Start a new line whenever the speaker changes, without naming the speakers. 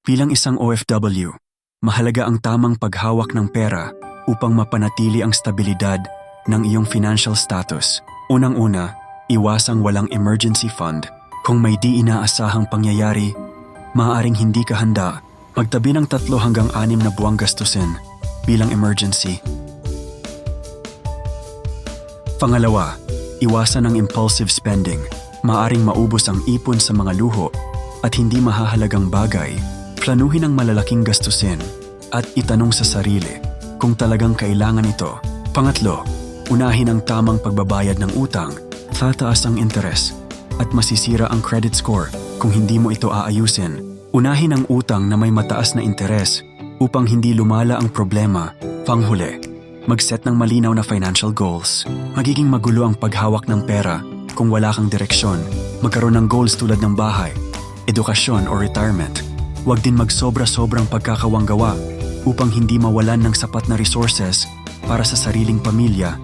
Bilang isang OFW, mahalaga ang tamang paghawak ng pera upang mapanatili ang stabilidad ng iyong financial status. Unang-una, iwasang walang emergency fund. Kung may di inaasahang pangyayari, maaaring hindi ka handa, magtabi ng 3 hanggang 6 na buwang gastusin bilang emergency. Pangalawa, iwasan ang impulsive spending. Maaring maubos ang ipon sa mga luho at hindi mahahalagang bagay. Planuhin ang malalaking gastusin at itanong sa sarili kung talagang kailangan ito. Pangatlo, unahin ang tamang pagbabayad ng utang. Tataas ang interes at masisira ang credit score kung hindi mo ito aayusin. Unahin ang utang na may mataas na interes upang hindi lumala ang problema. Panghuli, mag-set ng malinaw na financial goals. Magiging magulo ang paghawak ng pera kung wala kang direksyon. Magkaroon ng goals tulad ng bahay, edukasyon o retirement. Huwag din magsobra-sobrang pagkakawanggawa upang hindi mawalan ng sapat na resources para sa sariling pamilya